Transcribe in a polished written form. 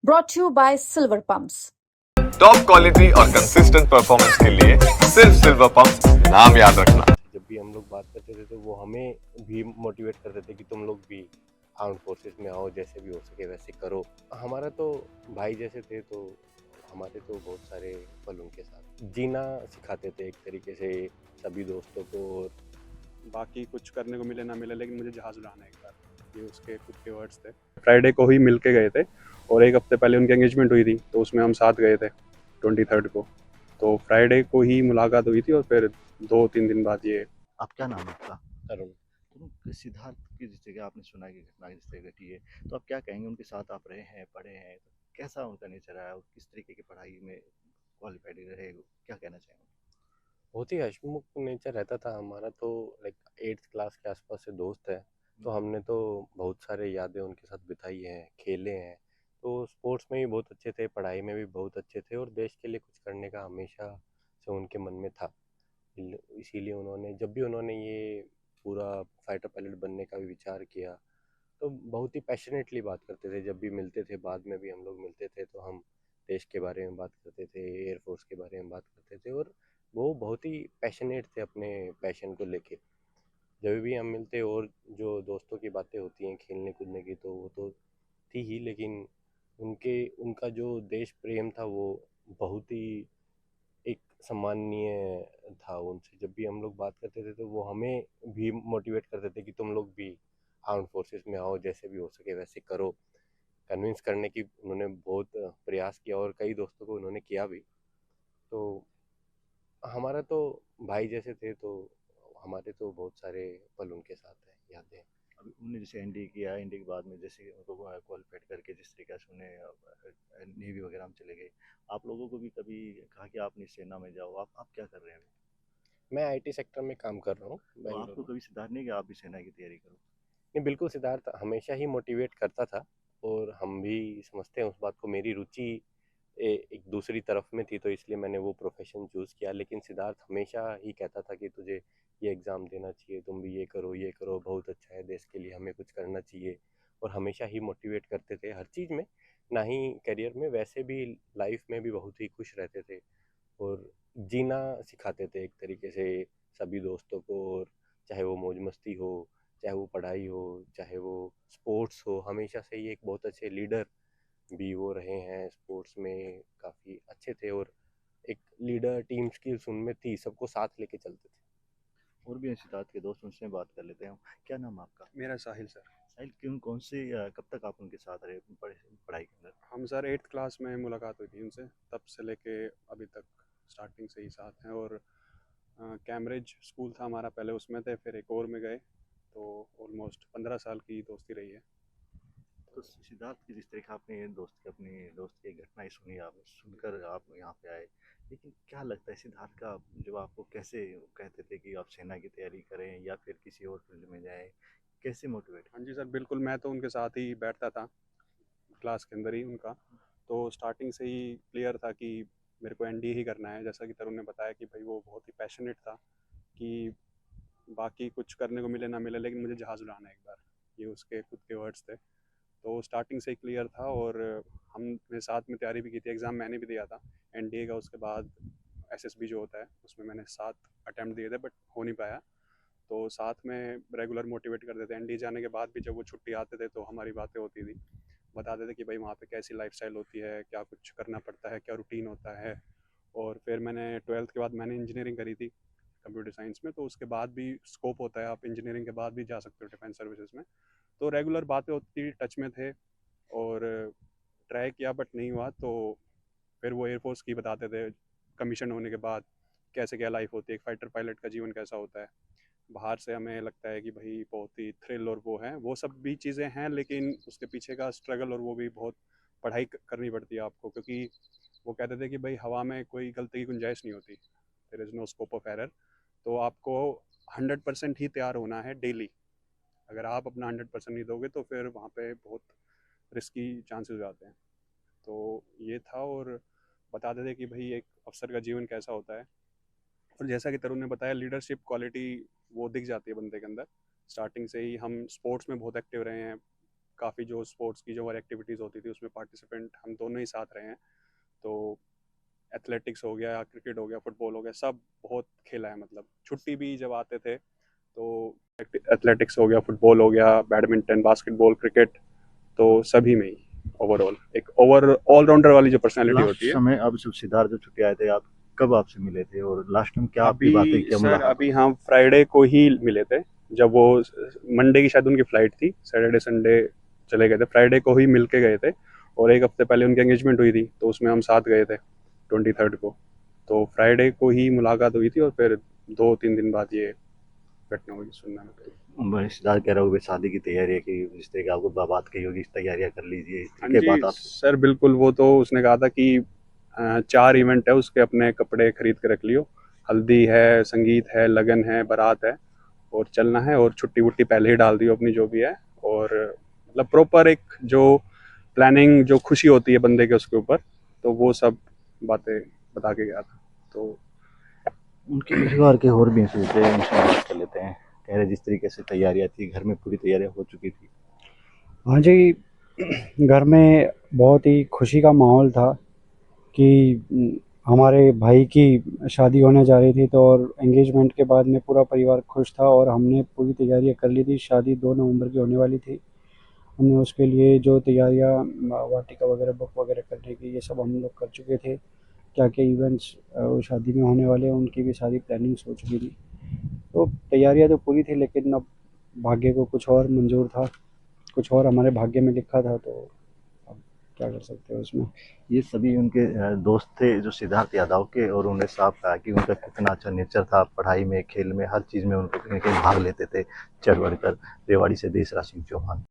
brought to you by Silver Pumps. Top quality और consistent performance के लिए सिर्फ सिल्वर पंप नाम याद रखना। जब भी हम लोग बात करते थे तो वो हमें भी मोटिवेट करते थे कि तुम लोग भी आर्म्ड फोर्सेस में आओ, जैसे भी हो सके वैसे करो। हमारा तो भाई जैसे थे, तो हमारे तो बहुत सारे पल उनके साथ जीना सिखाते थे एक तरीके से सभी दोस्तों को। बाकी कुछ करने को मिले ना मिले, लेकिन मुझे जहाज़ उड़ाना है एक बार, ये उसके खुद के वर्ड्स थे। फ्राइडे को ही मिल के गए थे और एक हफ्ते पहले उनकी एंगेजमेंट हुई थी, तो उसमें हम साथ गए थे 23 को। तो फ्राइडे को ही मुलाकात हुई थी और फिर 2-3 दिन बाद ये। आप क्या नाम है आपका? अरुण, तो सिद्धार्थ की जिस जगह आपने सुना कि घटना जिस जगह घटी है, तो आप क्या कहेंगे? उनके साथ आप रहे हैं, पढ़े हैं, तो कैसा उनका नेचर रहा और किस तरीके की पढ़ाई में क्वालिफाइड रहे, क्या कहना चाहेंगे? बहुत ही हंसमुख नेचर रहता था हमारा। तो लाइक 8th क्लास के आसपास से दोस्त है, तो हमने तो बहुत सारे यादें उनके साथ बिताई हैं, खेले हैं। तो स्पोर्ट्स में भी बहुत अच्छे थे, पढ़ाई में भी बहुत अच्छे थे और देश के लिए कुछ करने का हमेशा से उनके मन में था। इसीलिए उन्होंने जब भी उन्होंने ये पूरा फाइटर पायलट बनने का भी विचार किया, तो बहुत ही पैशनेटली बात करते थे। जब भी मिलते थे, बाद में भी हम लोग मिलते थे, तो हम देश के बारे में बात करते थे, एयरफोर्स के बारे में बात करते थे। और वो बहुत ही पैशनेट थे अपने पैशन को लेके। जब भी हम मिलते और जो दोस्तों की बातें होती हैं खेलने कूदने की, तो वो तो थी ही, लेकिन उनका जो देश प्रेम था वो बहुत ही एक सम्माननीय था। उनसे जब भी हम लोग बात करते थे तो वो हमें भी मोटिवेट करते थे कि तुम लोग भी आर्म्ड फोर्सेस में आओ, जैसे भी हो सके वैसे करो। कन्विंस करने की उन्होंने बहुत प्रयास किया और कई दोस्तों को उन्होंने किया भी। तो हमारा तो भाई जैसे थे, तो हमारे तो बहुत सारे पल उनके साथ हैं, यादें। अभी उन्होंने जैसे एनडीए किया, एनडीए के बाद में जैसे उनको क्वालिफाइड करके जिस तरीके से उन्हें नेवी वगैरह में चले गए, आप लोगों को भी कभी कहा कि आप सेना में जाओ? आप क्या कर रहे हैं अभी? मैं आईटी सेक्टर में काम कर रहा हूँ तो बेंगलोर आपको में। कभी सिद्धार्थ नहीं कि आप भी सेना की तैयारी करो? नहीं, बिल्कुल सिद्धार्थ हमेशा ही मोटिवेट करता था और हम भी समझते हैं उस बात को। मेरी रुचि एक दूसरी तरफ में थी, तो इसलिए मैंने वो प्रोफेशन चूज़ किया। लेकिन सिद्धार्थ हमेशा ही कहता था कि तुझे ये एग्ज़ाम देना चाहिए, तुम भी ये करो, बहुत अच्छा है, देश के लिए हमें कुछ करना चाहिए। और हमेशा ही मोटिवेट करते थे हर चीज़ में, ना ही करियर में, वैसे भी लाइफ में भी बहुत ही खुश रहते थे और जीना सिखाते थे एक तरीके से सभी दोस्तों को। और चाहे वो मौज मस्ती हो, चाहे वो पढ़ाई हो, चाहे वो स्पोर्ट्स हो, हमेशा से ही एक बहुत अच्छे लीडर भी वो रहे हैं। स्पोर्ट्स में काफ़ी अच्छे थे और एक लीडर टीम स्किल्स उनमें थी, सबको साथ लेके चलते थे। और भी हैं सिद्धार्थ के दोस्त, उनसे बात कर लेते हैं। क्या नाम है आपका? मेरा साहिल सर। साहिल, कौन से कब तक आप उनके साथ रहे पढ़ाई के अंदर? हम सर 8th क्लास में मुलाकात हुई थी उनसे, तब से लेके अभी तक स्टार्टिंग से ही साथ हैं। और कैम्ब्रिज स्कूल था हमारा पहले, उसमें थे, फिर एक और में गए, तो ऑलमोस्ट 15 साल की दोस्ती रही है। तो सिद्धार्थ की जिस तरह का आपने अपने दोस्त की घटनाएं सुनी, आप सुनकर आप यहाँ पे आए, लेकिन क्या लगता है सिद्धार्थ का, जब आपको कैसे कहते थे कि आप सेना की तैयारी करें या फिर किसी और फील्ड में जाएं, कैसे मोटिवेट? हाँ जी सर, बिल्कुल। मैं तो उनके साथ ही बैठता था क्लास के अंदर ही उनका, तो स्टार्टिंग से ही क्लियर था कि मेरे को एनडीए ही करना है। जैसा कि तरुण ने बताया कि भाई वो बहुत ही पैशनेट था कि बाकी कुछ करने को मिले ना मिले, लेकिन मुझे जहाज़ उड़ाना है एक बार, ये उसके खुद के वर्ड्स थे। तो स्टार्टिंग से ही क्लियर था और हमने साथ में तैयारी भी की थी। एग्ज़ाम मैंने भी दिया था एनडीए का, उसके बाद एसएसबी जो होता है उसमें मैंने 7 अटैम्प्ट दिए थे, बट हो नहीं पाया। तो साथ में रेगुलर मोटिवेट करते थे। एनडीए जाने के बाद भी जब वो छुट्टी आते थे तो हमारी बातें होती थी, बताते थे कि भाई वहाँ पे कैसी लाइफस्टाइल होती है, क्या कुछ करना पड़ता है, क्या रूटीन होता है। और फिर मैंने 12th के बाद मैंने इंजीनियरिंग करी थी कंप्यूटर साइंस में, तो उसके बाद भी स्कोप होता है, आप इंजीनियरिंग के बाद भी जा सकते हो डिफेंस सर्विसेज में। तो रेगुलर बातें होती, टच में थे और ट्राई किया बट नहीं हुआ। तो फिर वो एयरफोर्स की बताते थे कमीशन होने के बाद कैसे क्या लाइफ होती है, एक फाइटर पायलट का जीवन कैसा होता है। बाहर से हमें लगता है कि भाई बहुत ही थ्रिल और वो है, वो सब भी चीज़ें हैं, लेकिन उसके पीछे का स्ट्रगल और वो भी बहुत पढ़ाई करनी पड़ती है आपको। क्योंकि वो कहते थे कि भाई हवा में कोई गलती की गुंजाइश नहीं होती, there is no scope of error. तो आपको 100% ही तैयार होना है डेली। अगर आप अपना 100% नहीं दोगे तो फिर वहाँ पे बहुत रिस्की चांसेस आते हैं। तो ये था। और बताते थे कि भाई एक अफसर का जीवन कैसा होता है। और जैसा कि तरुण ने बताया, लीडरशिप क्वालिटी वो दिख जाती है बंदे के अंदर। स्टार्टिंग से ही हम स्पोर्ट्स में बहुत एक्टिव रहे हैं, काफ़ी जो स्पोर्ट्स की जो और एक्टिविटीज़ होती थी उसमें पार्टिसिपेंट हम दोनों ही साथ रहे हैं। तो एथलेटिक्स हो गया, क्रिकेट हो गया, फुटबॉल हो गया, सब बहुत खेला है। मतलब छुट्टी भी जब आते थे तो एथलेटिक्स हो गया, फुटबॉल हो गया, बैडमिंटन, बास्केटबॉल, क्रिकेट, तो सभी में ही ओवरऑल एक ऑलराउंडर वाली जो पर्सनैलिटी लास्ट होती है। समय अब जब सिद्धार्थ जब छुट्टी आए थे, आप कब आपसे मिले थे और लास्ट टाइम क्या आपकी अभी बातें क्या सर मुलाकात अभी हम फ्राइडे को ही मिले थे, जब वो मंडे की शायद उनकी फ़्लाइट थी, सैटरडे संडे चले गए थे, फ्राइडे को ही मिल के गए थे। और एक हफ्ते पहले उनकी एंगेजमेंट हुई थी तो उसमें हम साथ गए थे 23rd को। तो फ्राइडे को ही मुलाकात हुई थी और फिर 2-3 दिन बाद ये घटना हुई सुनने में। सिद्धार्थ कह रहा होगा शादी की तैयारी है कि जिस तरह की आपको बात कही होगी, तैयारियां कर लीजिए, हाँ इसके जी बाद आप सर, बिल्कुल। वो तो उसने कहा था कि 4 इवेंट है, उसके अपने कपड़े खरीद के रख लियो। हल्दी है, संगीत है, लगन है, बारात है और चलना है, और छुट्टी वुट्टी पहले ही डाल दियो अपनी जो भी है। और मतलब प्रॉपर एक जो प्लानिंग जो खुशी होती है बंदे के उसके ऊपर, तो वो सब बातें बता के गया था। तो उनके परिवार के और भी हैं, सोचते हैं उनसे बात कर लेते हैं। कह रहे जिस तरीके से तैयारियां थी, घर में पूरी तैयारियां हो चुकी थी। हाँ जी, घर में बहुत ही खुशी का माहौल था कि हमारे भाई की शादी होने जा रही थी, तो और एंगेजमेंट के बाद में पूरा परिवार खुश था और हमने पूरी तैयारियां कर ली थी। शादी 2 नवंबर की होने वाली थी। हमने उसके लिए जो तैयारियां वाटिका वगैरह बुक वगैरह करने की, ये सब हम लोग कर चुके थे। क्या-क्या इवेंट्स शादी में होने वाले हैं, उनकी भी सारी प्लानिंग्स हो चुकी थी। तो तैयारियां तो पूरी थी, लेकिन अब भाग्य को कुछ और मंज़ूर था, कुछ और हमारे भाग्य में लिखा था, तो अब क्या कर सकते हैं उसमें। ये सभी उनके दोस्त थे जो सिद्धार्थ यादव के, और उन्हें साफ कहा कि उनका कितना अच्छा नेचर था, पढ़ाई में, खेल में, हर चीज़ में उनको कहीं न कहीं भाग लेते थे, चढ़ बढ़ कर। रेवाड़ी से देशराज सिंह चौहान।